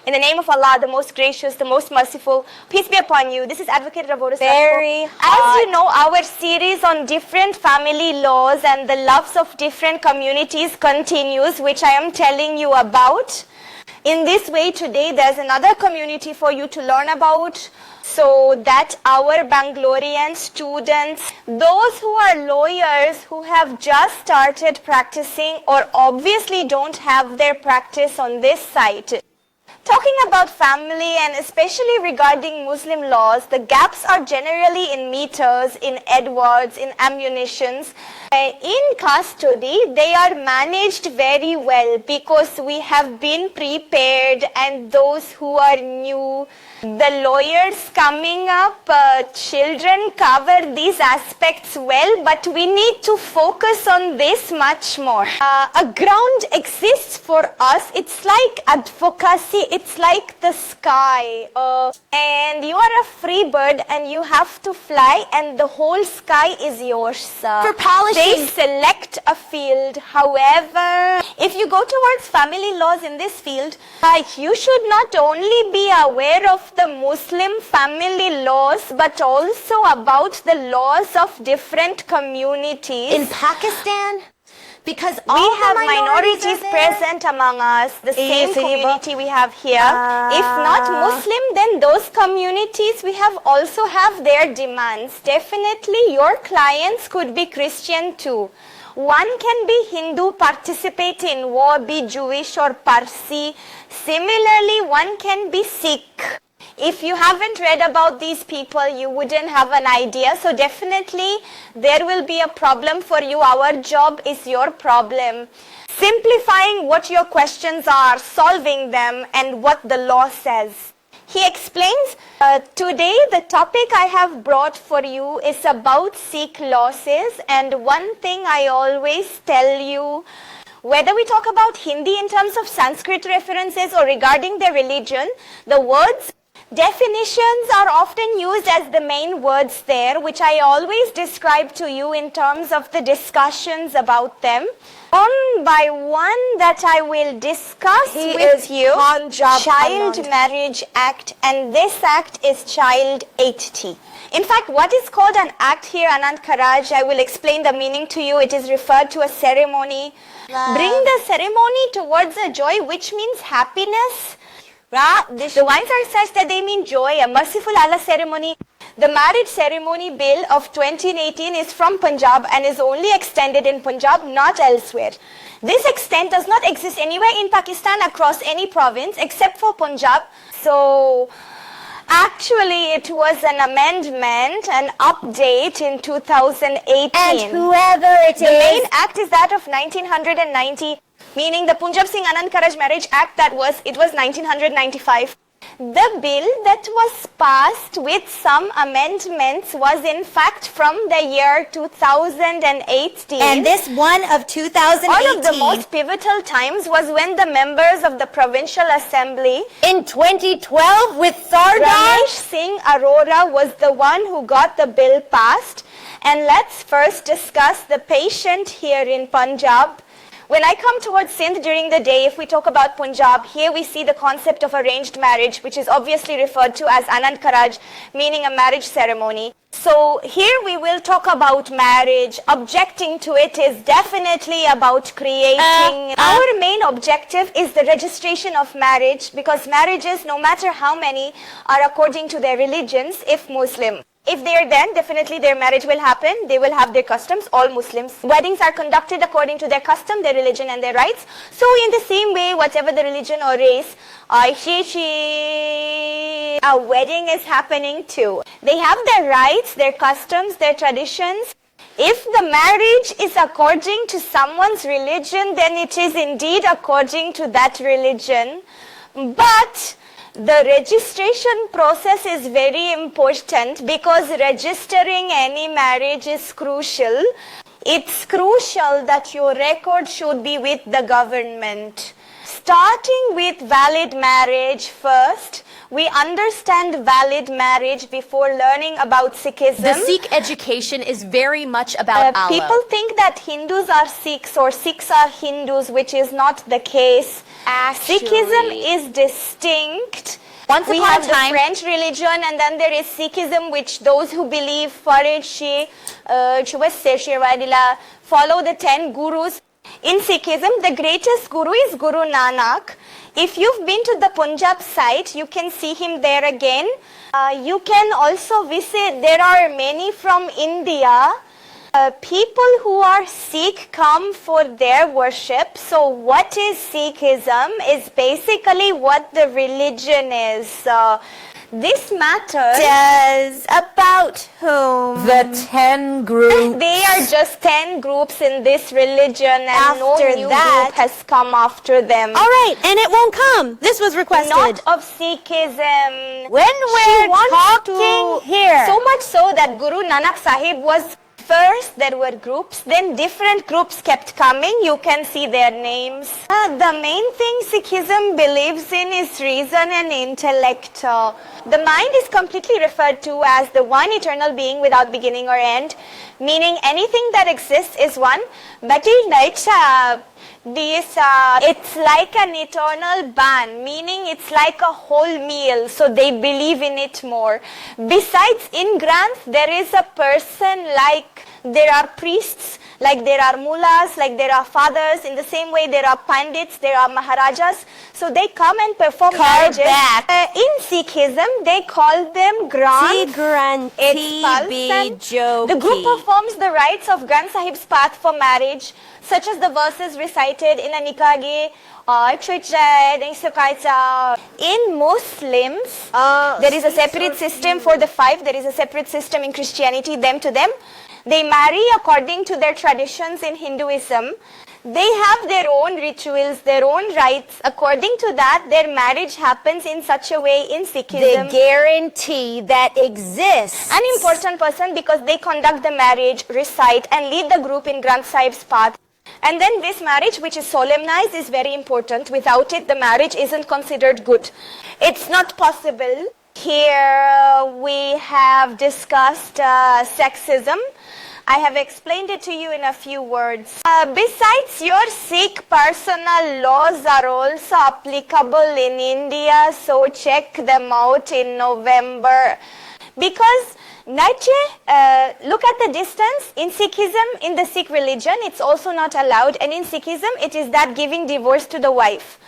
In the name of Allah, the most gracious, the most merciful, peace be upon you. This is Advocate Ravorus. Very hot. As you know, our series on different family laws and the loves of different communities continues, which I am telling you about. In this way, today there's another community for you to learn about, so that our Bangalorean students, those who are lawyers who have just started practicing or obviously don't have their practice on this site, talking about family and especially regarding Muslim laws, the gaps are generally in meters, in Edwards, in ammunitions. In custody, they are managed very well because we have been prepared, and those who are new, the lawyers coming up, children cover these aspects well, but we need to focus on this much more. A ground exists for us. It's like advocacy. It's like the sky. And you are a free bird and you have to fly, and the whole sky is yours. For polishing. They select a field. However, if you go towards family laws in this field, you should not only be aware of the Muslim family laws, but also about the laws of different communities. In Pakistan? Because we have minorities present among us, the same community we have here. If not Muslim, then those communities we have also have their demands. Definitely your clients could be Christian too. One can be Hindu, participate in war, be Jewish or Parsi. Similarly, one can be Sikh. If you haven't read about these people, you wouldn't have an idea. So definitely there will be a problem for you. Our job is your problem. Simplifying what your questions are, solving them, and what the law says. He explains, today the topic I have brought for you is about Sikh losses. And one thing I always tell you, whether we talk about Hindi in terms of Sanskrit references or regarding their religion, the words definitions are often used as the main words there, which I always describe to you in terms of the discussions about them. One by one that I will discuss with you, Child Marriage Act, and this act is Child 80. In fact, what is called an act here, Anand Karaj, I will explain the meaning to you. It is referred to a ceremony. Bring the ceremony towards a joy, which means happiness. The wines are such that they mean joy, a merciful Allah ceremony. The marriage ceremony bill of 2018 is from Punjab and is only extended in Punjab, not elsewhere. This extent does not exist anywhere in Pakistan across any province except for Punjab. So actually it was an amendment, an update in 2018. And whoever it is. The main act is that of 1990. Meaning the Punjab Singh Anand Karaj Marriage Act, it was 1995. The bill that was passed with some amendments was in fact from the year 2018. And this one of 2018. One of the most pivotal times was when the members of the Provincial Assembly in 2012 with Sardar Ramesh Singh Arora was the one who got the bill passed. And let's first discuss the patient here in Punjab. When I come towards Sindh during the day, if we talk about Punjab, here we see the concept of arranged marriage, which is obviously referred to as Anand Karaj, meaning a marriage ceremony. So here we will talk about marriage. Objecting to it is definitely about creating. Our main objective is the registration of marriage, because marriages, no matter how many, are according to their religions, if Muslim. If they are then, definitely their marriage will happen. They will have their customs, all Muslims. Weddings are conducted according to their custom, their religion and their rights. So in the same way, whatever the religion or race, a wedding is happening too. They have their rights, their customs, their traditions. If the marriage is according to someone's religion, then it is indeed according to that religion. But the registration process is very important, because registering any marriage is crucial. It's crucial that your record should be with the government. starting with valid marriage first. We understand valid marriage before learning about Sikhism. The Sikh education is very much about Allah. People think that Hindus are Sikhs or Sikhs are Hindus, which is not the case. Actually, Sikhism is distinct. Once we upon have a time, the French religion, and then there is Sikhism, which those who believe follow the 10 gurus. In Sikhism, the greatest guru is Guru Nanak. If you've been to the Punjab site, you can see him there again. You can also visit, there are many from India. People who are Sikh come for their worship. So what is Sikhism is basically what the religion is. This matters. Does about whom? the 10 groups. They are just 10 groups in this religion, and no After new that- group has come after them. All right, and it won't come. This was requested. Not of Sikhism. When we're wants talking here. So much so that Guru Nanak Sahib was first, there were groups, then different groups kept coming. You can see their names. The main thing Sikhism believes in is reason and intellect. The mind is completely referred to as the one eternal being without beginning or end, meaning anything that exists is one, but it's like an eternal ban, meaning it's like a whole meal, so they believe in it more. Besides, in Granth, there is a person like there are priests, like there are mullahs, like there are fathers. In the same way, there are pandits, there are maharajas. So they come and perform marriages. In Sikhism, they call them Granth. The group performs the rites of Granth Sahib's path for marriage, such as the verses recited in a nikah. In Muslims, there is a separate system for the 5. There is a separate system in Christianity, them to them. They marry according to their traditions in Hinduism. They have their own rituals, their own rites. According to that, their marriage happens in such a way in Sikhism. The guarantee that exists. An important person, because they conduct the marriage, recite, and lead the group in Granth Sahib's path. And then this marriage, which is solemnized, is very important. Without it, the marriage isn't considered good. It's not possible. Here we have discussed sexism. I have explained it to you in a few words. Besides, your Sikh personal laws are also applicable in India, so check them out in November. Because look at the distance. In Sikhism, in the Sikh religion, it's also not allowed. And in Sikhism, it is that giving divorce to the wife.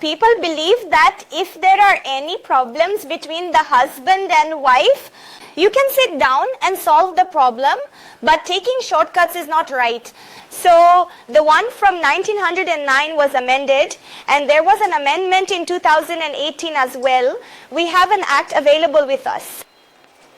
People believe that if there are any problems between the husband and wife, you can sit down and solve the problem, but taking shortcuts is not right. So the one from 1909 was amended, and there was an amendment in 2018 as well. We have an act available with us.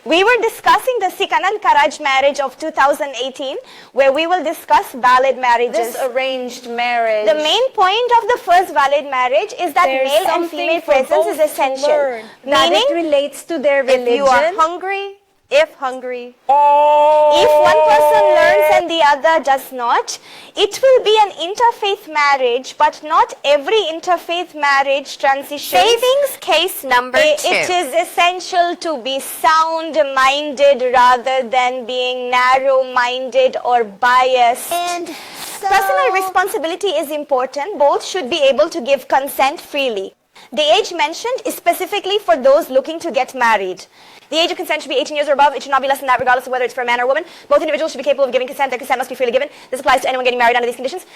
We were discussing the Sikh Anand Karaj marriage of 2018, where we will discuss valid marriages. This arranged marriage. The main point of the first valid marriage is that male and female presence is essential. Meaning, it relates to their religion. if you are hungry, if hungry, if one person learns and the other does not, it will be an interfaith marriage, but not every interfaith marriage transitions. savings case number 2. It is essential to be sound-minded rather than being narrow-minded or biased. And Personal responsibility is important. Both should be able to give consent freely. The age mentioned is specifically for those looking to get married. The age of consent should be 18 years or above. It should not be less than that, regardless of whether it's for a man or a woman. Both individuals should be capable of giving consent. Their consent must be freely given. This applies to anyone getting married under these conditions.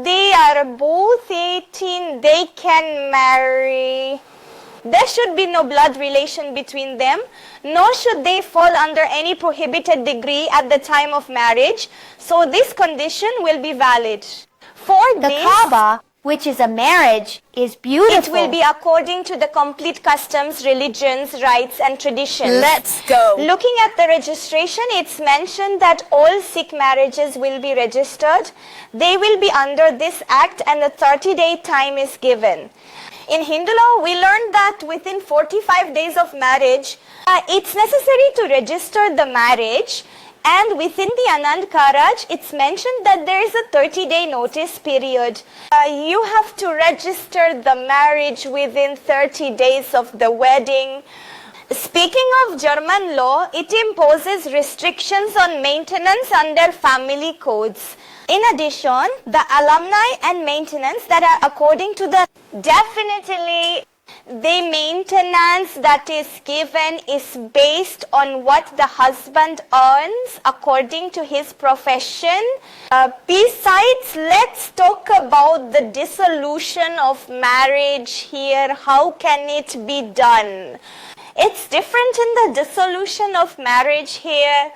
They are both 18. They can marry. There should be no blood relation between them, nor should they fall under any prohibited degree at the time of marriage. So this condition will be valid. For the this, Kaaba, which is a marriage, is beautiful. it will be according to the complete customs, religions, rites, and traditions. Let's go. Looking at the registration, it's mentioned that all Sikh marriages will be registered. They will be under this act, and a 30-day time is given. In Hindu law, we learned that within 45 days of marriage, it's necessary to register the marriage. And within the Anand Karaj, it's mentioned that there is a 30-day notice period. You have to register the marriage within 30 days of the wedding. Speaking of German law, it imposes restrictions on maintenance under family codes. In addition, the alumni and maintenance that are according to the definitely the maintenance that is given is based on what the husband earns according to his profession. Besides, let's talk about the dissolution of marriage here. How can it be done? It's different in the dissolution of marriage here.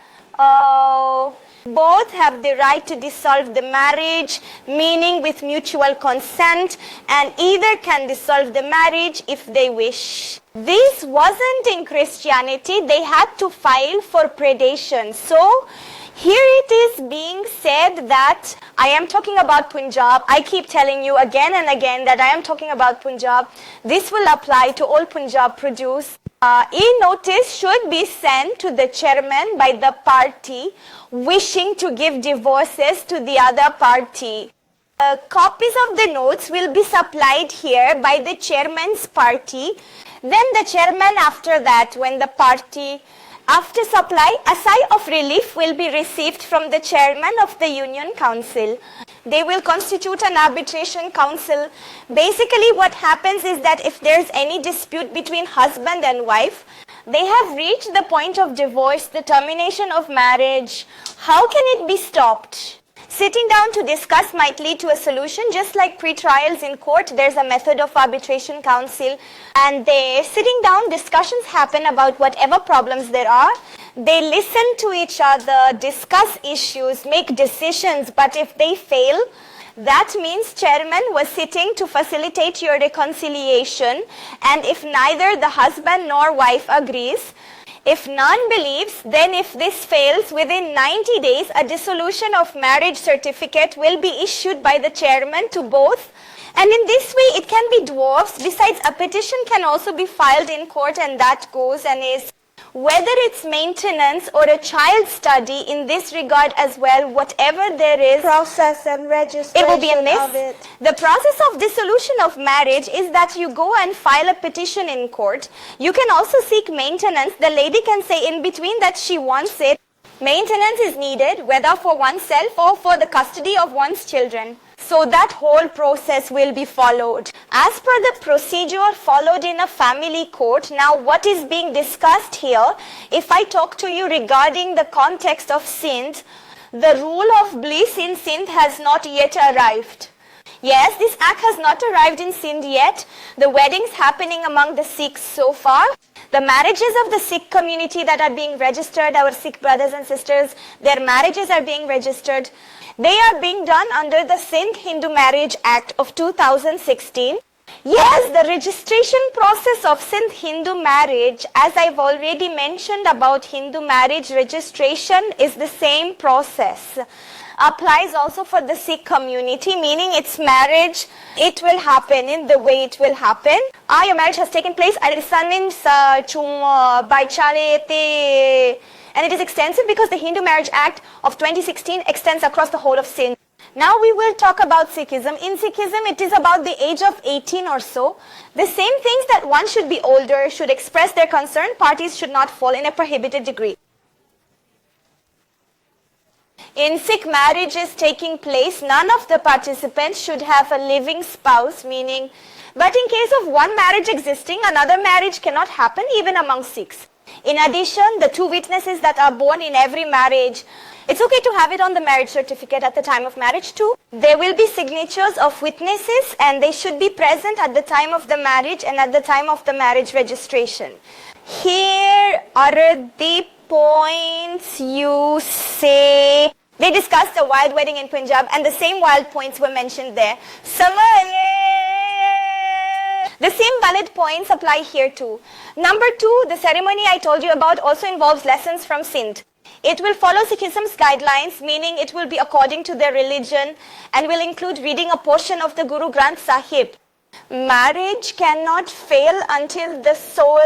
Both have the right to dissolve the marriage, meaning with mutual consent, and either can dissolve the marriage if they wish. This wasn't in Christianity. They had to file for predation. So here it is being said that I am talking about Punjab. I keep telling you again and again that I am talking about Punjab. This will apply to all Punjab produce. E-notice should be sent to the chairman by the party wishing to give divorces to the other party. Copies of the notes will be supplied here by the chairman's party. Then the chairman after that, when the party, after supply, a sigh of relief will be received from the chairman of the Union Council. They will constitute an arbitration council. Basically what happens is that if there's any dispute between husband and wife, they have reached the point of divorce, the termination of marriage. How can it be stopped? Sitting down to discuss might lead to a solution. Just like pre-trials in court, there's a method of arbitration council, and sitting down discussions happen about whatever problems there are. They listen to each other, discuss issues, make decisions, but if they fail, that means chairman was sitting to facilitate your reconciliation, and if neither the husband nor wife agrees, if none believes, then if this fails, within 90 days, a dissolution of marriage certificate will be issued by the chairman to both. And in this way, it can be dwarfs. Besides, a petition can also be filed in court, and that goes and is whether it's maintenance or a child study in this regard as well, whatever there is, process and registration it will be a miss. of it. The process of dissolution of marriage is that you go and file a petition in court. You can also seek maintenance. The lady can say in between that she wants it. Maintenance is needed, whether for oneself or for the custody of one's children. So that whole process will be followed. As per the procedure followed in a family court, now what is being discussed here, if I talk to you regarding the context of Sindh, the rule of bliss in Sindh has not yet arrived. Yes, this act has not arrived in Sindh yet. The weddings happening among the Sikhs so far. The marriages of the Sikh community that are being registered, our Sikh brothers and sisters, their marriages are being registered. They are being done under the Sindh Hindu Marriage Act of 2016. Yes, the registration process of Sindh Hindu marriage, as I've already mentioned about Hindu marriage registration, is the same process. Applies also for the Sikh community, meaning its marriage, it will happen in the way it will happen. Your marriage has taken place at and it is extensive because the Hindu Marriage Act of 2016 extends across the whole of Sindh. Now we will talk about Sikhism. In Sikhism, it is about the age of 18 or so. The same things that one should be older, should express their concern, parties should not fall in a prohibited degree. In Sikh marriages taking place, none of the participants should have a living spouse, meaning, but in case of one marriage existing, another marriage cannot happen even among Sikhs. In addition, the two witnesses that are born in every marriage, it's okay to have it on the marriage certificate at the time of marriage too. There will be signatures of witnesses and they should be present at the time of the marriage and at the time of the marriage registration. Here are the points you say. They discussed a wild wedding in Punjab and the same wild points were mentioned there. The same valid points apply here too. Number 2, the ceremony I told you about also involves lessons from Sindh. It will follow Sikhism's guidelines, meaning it will be according to their religion and will include reading a portion of the Guru Granth Sahib. Marriage cannot fail until the soul.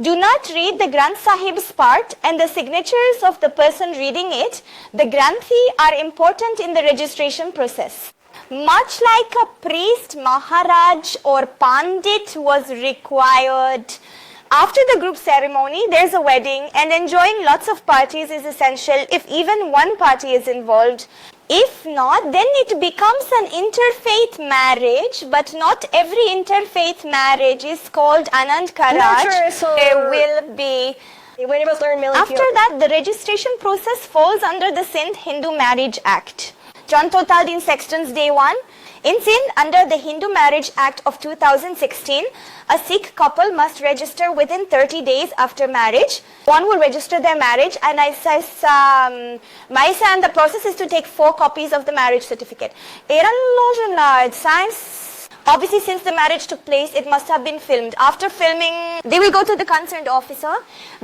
Do not read the Granth Sahib's part and the signatures of the person reading it. The Granthi are important in the registration process. Much like a priest, Maharaj or Pandit was required. After the group ceremony, there's a wedding, and enjoying lots of parties is essential if even one party is involved. If not, then it becomes an interfaith marriage, but not every interfaith marriage is called Anand Karaj. Sure, so there will be. After that, the registration process falls under the Sindh Hindu Marriage Act. John Total Din Sexton's Day 1. In Sindh, under the Hindu Marriage Act of 2016, a Sikh couple must register within 30 days after marriage. One will register their marriage, and the process is to take 4 copies of the marriage certificate. Obviously, since the marriage took place, it must have been filmed. After filming, they will go to the concerned officer,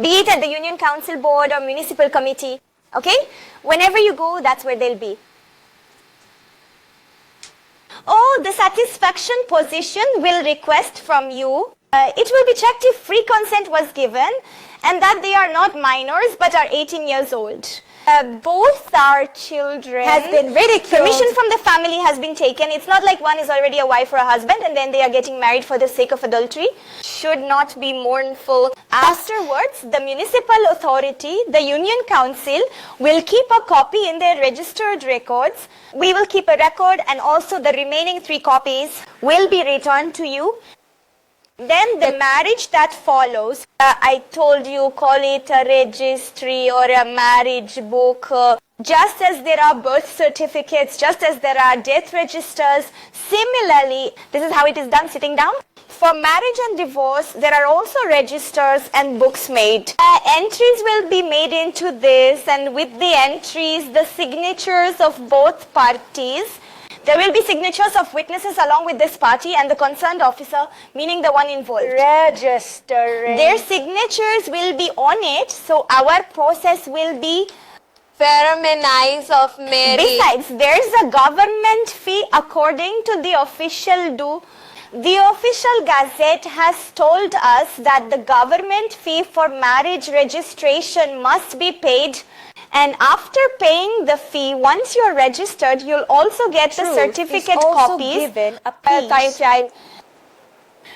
be it at the Union Council Board or Municipal Committee. Okay? Whenever you go, that's where they'll be. Oh, the satisfaction position will request from you. It will be checked if free consent was given and that they are not minors but are 18 years old. Both our children has been ridiculed. Permission from the family has been taken. It's not like one is already a wife or a husband and then they are getting married for the sake of adultery. Should not be mournful. Afterwards, the municipal authority, the Union Council, will keep a copy in their registered records. We will keep a record and also the remaining 3 copies will be returned to you. Then the marriage that follows, I told you, call it a registry or a marriage book. Just as there are birth certificates, just as there are death registers, similarly, this is how it is done sitting down. For marriage and divorce, there are also registers and books made. Entries will be made into this, and with the entries, the signatures of both parties. There will be signatures of witnesses along with this party and the concerned officer, meaning the one involved. Registering. Their signatures will be on it, so our process will be Ceremonies of marriage. Besides, there is a government fee according to the official due. The official gazette has told us that the government fee for marriage registration must be paid. And after paying the fee, once you're registered, you'll also get the certificate copies. Given a piece.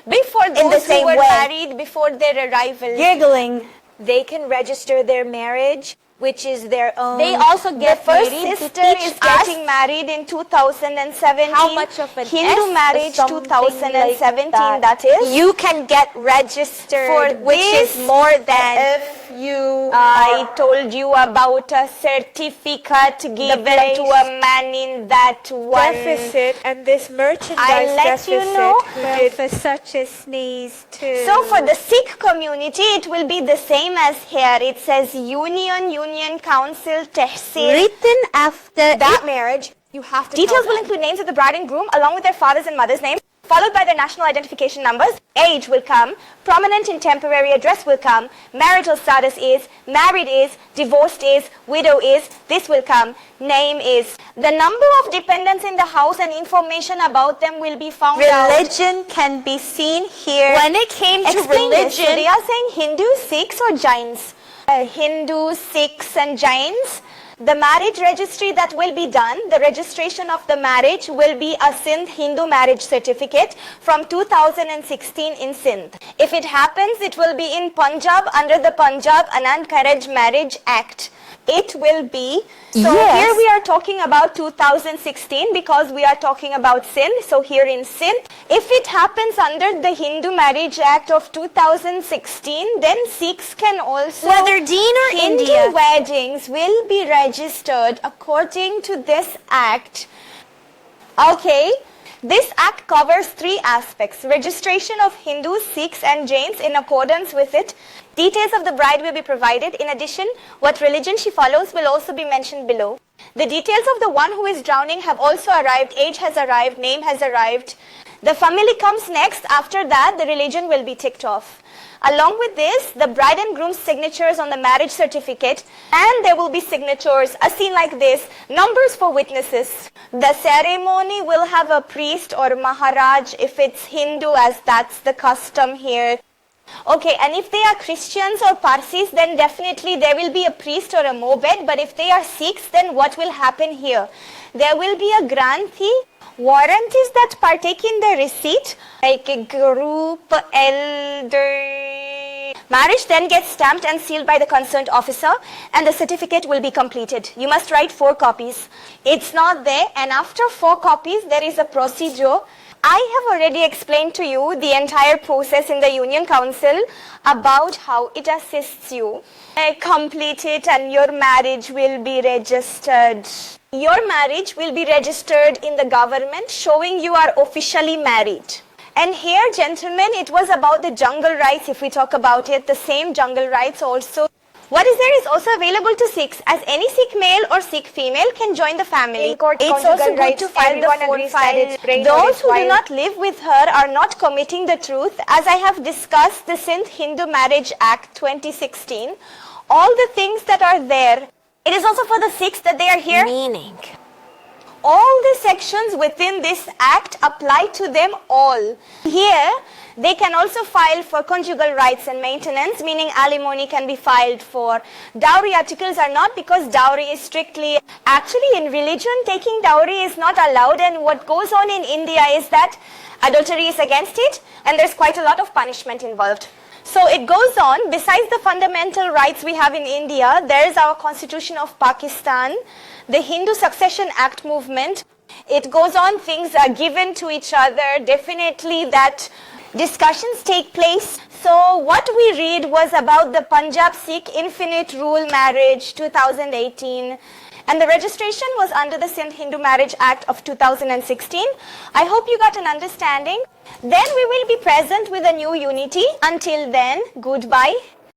Before In the those who same were way. married before their arrival. Giggling. They can register their marriage, which is their own. They also The get first married to sister teach is getting us married in 2017. how much of an Hindu S marriage something 2017, like that is. You can get registered, For which this, is more than if you I told you about a certificate given place to a man in that one deficit, and this merchandise I'll let you deficit know. will for such a sneeze too. So for the Sikh community, it will be the same as here. It says Union Council Tehsil. written after that marriage. You have to Details tell will them. include names of the bride and groom along with their father's and mother's names, followed by their national identification numbers. Age will come, prominent and temporary address will come, marital status is, married is, divorced is, widow is, this will come, name is. The number of dependents in the house and information about them will be found out. Religion can be seen here. When it came to Explain this. religion, so they are saying Hindu, Sikhs or Jains? Hindu, Sikhs and Jains. The marriage registry that will be done, the registration of the marriage will be a Sindh Hindu marriage certificate from 2016 in Sindh. If it happens, it will be in Punjab under the Punjab Anand Karaj Marriage Act. It will be. So Yes. here we are talking about 2016 because we are talking about Sindh. So here in Sindh, if it happens under the Hindu Marriage Act of 2016, then Sikhs can also, Whether Deen or Hindu India. weddings will be registered according to this act. Okay. This act covers 3 aspects: registration of Hindus, Sikhs and Jains in accordance with it. Details of the bride will be provided. In addition, what religion she follows will also be mentioned below. The details of the one who is drowning have also arrived. Age has arrived, name has arrived. The family comes next. After that, the religion will be ticked off. Along with this, the bride and groom's signatures on the marriage certificate, and there will be signatures, a scene like this, numbers for witnesses. The ceremony will have a priest or Maharaj if it's Hindu, as that's the custom here. Okay, and if they are Christians or Parsis, then definitely there will be a priest or a mobed. But if they are Sikhs, then what will happen here? There will be a granthi, warranties that partake in the receipt, like a group, elder. Marriage then gets stamped and sealed by the concerned officer, and the certificate will be completed. You must write 4 copies. It's not there, and after 4 copies, there is a procedure. I have already explained to you the entire process in the Union Council about how it assists you. Complete it and your marriage will be registered. Your marriage will be registered in the government, showing you are officially married. And here, gentlemen, it was about the jungle rights. If we talk about it, the same jungle rights also. What is there is also available to Sikhs, as any Sikh male or Sikh female can join the family. It's also good to file the phone file. Those who do not live with her are not committing the truth, as I have discussed the Sindh Hindu Marriage Act 2016. All the things that are there. It is also for the Sikhs that they are here. Meaning. All the sections within this act apply to them all. Here, they can also file for conjugal rights and maintenance, meaning alimony can be filed for. Dowry articles are not, because dowry is strictly, actually in religion, taking dowry is not allowed, and what goes on in India is that adultery is against it, and there's quite a lot of punishment involved. So it goes on. Besides the fundamental rights we have in India, there is our Constitution of Pakistan, the Hindu Succession Act movement. It goes on, things are given to each other, definitely that discussions take place. So what we read was about the Punjab Sikh Infinite Rule Marriage 2018. And the registration was under the Sindh Hindu Marriage Act of 2016. I hope you got an understanding. Then we will be present with a new unity. Until then, goodbye.